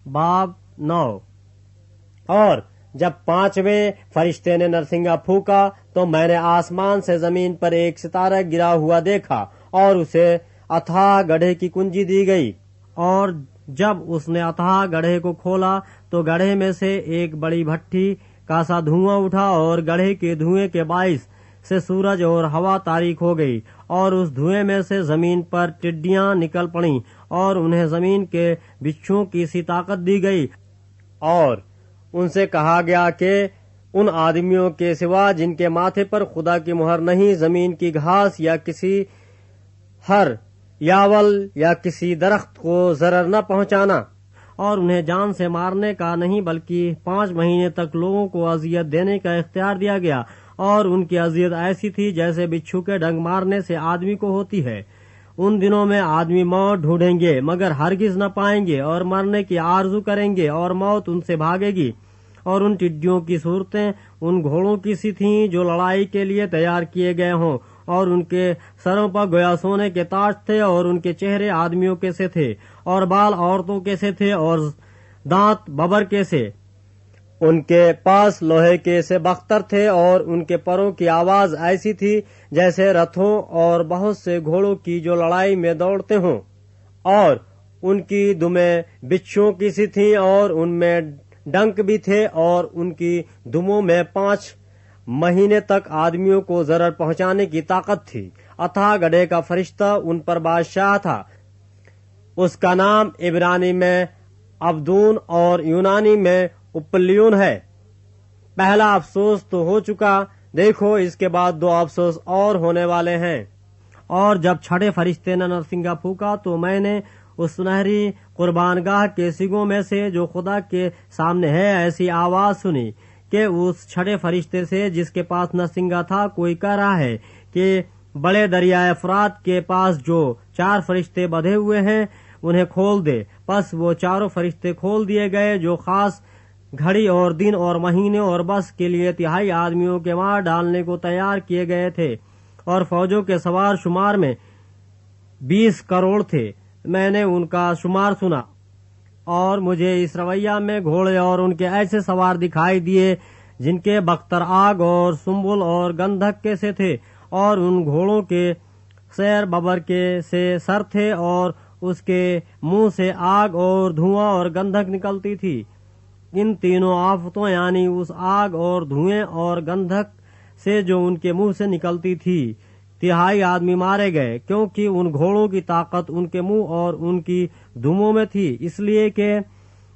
باب 9۔ اور جب 5ویں فرشتے نے نرسنگا پھونکا تو میں نے آسمان سے زمین پر ایک ستارہ گرا ہوا دیکھا اور اسے اتھاہ گڑھے کی کنجی دی گئی، اور جب اس نے اتھاہ گڑھے کو کھولا تو گڑھے میں سے ایک بڑی بھٹی کا سا دھواں اٹھا، اور گڑھے کے دھوئیں کے باعث سے سورج اور ہوا تاریک ہو گئی، اور اس دھوئیں میں سے زمین پر ٹڈیاں نکل پڑیں، اور انہیں زمین کے بچھوؤں کی سی طاقت دی گئی، اور ان سے کہا گیا کہ ان آدمیوں کے سوا جن کے ماتھے پر خدا کی مہر نہیں، زمین کی گھاس یا کسی ہر یاول یا کسی درخت کو ضرر نہ پہنچانا، اور انہیں جان سے مارنے کا نہیں بلکہ 5 مہینے تک لوگوں کو اذیت دینے کا اختیار دیا گیا، اور ان کی اذیت ایسی تھی جیسے بچھو کے ڈنگ مارنے سے آدمی کو ہوتی ہے۔ ان دنوں میں آدمی موت ڈھونڈیں گے مگر ہرگز نہ پائیں گے، اور مرنے کی آرزو کریں گے اور موت ان سے بھاگے گی۔ اور ان ٹڈیوں کی صورتیں ان گھوڑوں کی سی تھیں جو لڑائی کے لیے تیار کیے گئے ہوں، اور ان کے سروں پر گویا سونے کے تاج تھے، اور ان کے چہرے آدمیوں کے سے تھے، اور بال عورتوں کے سے تھے، اور دانت ببر کے سے۔ ان کے پاس لوہے کے سے بختر تھے، اور ان کے پروں کی آواز ایسی تھی جیسے رتھوں اور بہت سے گھوڑوں کی جو لڑائی میں دوڑتے ہوں، اور ان کی دمیں بچھوؤں کی سی تھیں، اور ان میں ڈنک بھی تھے، اور ان کی دموں میں 5 مہینے تک آدمیوں کو ضرر پہنچانے کی طاقت تھی۔ اتھاہ گڑھے کا فرشتہ ان پر بادشاہ تھا، اس کا نام عبرانی میں ابدون اور یونانی میں اپلیون ہے۔ پہلا افسوس تو ہو چکا، دیکھو اس کے بعد 2 افسوس اور ہونے والے ہیں۔ اور جب 6 فرشتے نے نرسنگا پھونکا تو میں نے اس سنہری قربان گاہ کے سنگوں میں سے جو خدا کے سامنے ہے ایسی آواز سنی کہ اس 6 فرشتے سے جس کے پاس نرسنگا تھا کوئی کہہ رہا ہے کہ بڑے دریائے فرات کے پاس جو 4 فرشتے بدھے ہوئے ہیں انہیں کھول دے۔ پس وہ 4 فرشتے کھول دیے گئے جو خاص گھڑی اور دن اور مہینے اور بس کے لیے 3 آدمیوں کے مار ڈالنے کو تیار کیے گئے تھے، اور فوجوں کے سوار شمار میں 20 کروڑ تھے۔ میں نے ان کا شمار سنا، اور مجھے اس رویہ میں گھوڑے اور ان کے ایسے سوار دکھائی دیے جن کے بختر آگ اور سنبل اور گندھک کے سے تھے، اور ان گھوڑوں کے سیر ببر کے سے سر تھے، اور اس کے منہ سے آگ اور دھواں اور گندھک نکلتی تھی۔ ان تینوں آفتوں یعنی اس آگ اور دھوئیں اور گندھک سے جو ان کے منہ سے نکلتی تھی 3 آدمی مارے گئے، کیونکہ ان گھوڑوں کی طاقت ان کے منہ اور ان کی دموں میں تھی، اس لیے کہ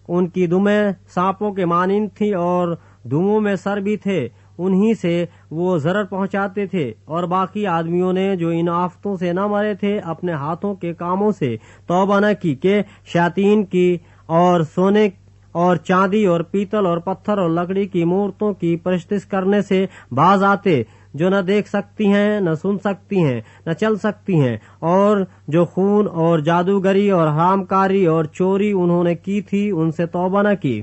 ان کی دمیں سانپوں کے مانند تھی اور دموں میں سر بھی تھے، انہی سے وہ ضرر پہنچاتے تھے۔ اور باقی آدمیوں نے جو ان آفتوں سے نہ مرے تھے اپنے ہاتھوں کے کاموں سے توبہ نہ کی کہ شیاطین کی اور سونے اور چاندی اور پیتل اور پتھر اور لکڑی کی مورتوں کی پرستش کرنے سے باز آتے، جو نہ دیکھ سکتی ہیں، نہ سن سکتی ہیں، نہ چل سکتی ہیں، اور جو خون اور جادوگری اور حرام کاری اور چوری انہوں نے کی تھی ان سے توبہ نہ کی۔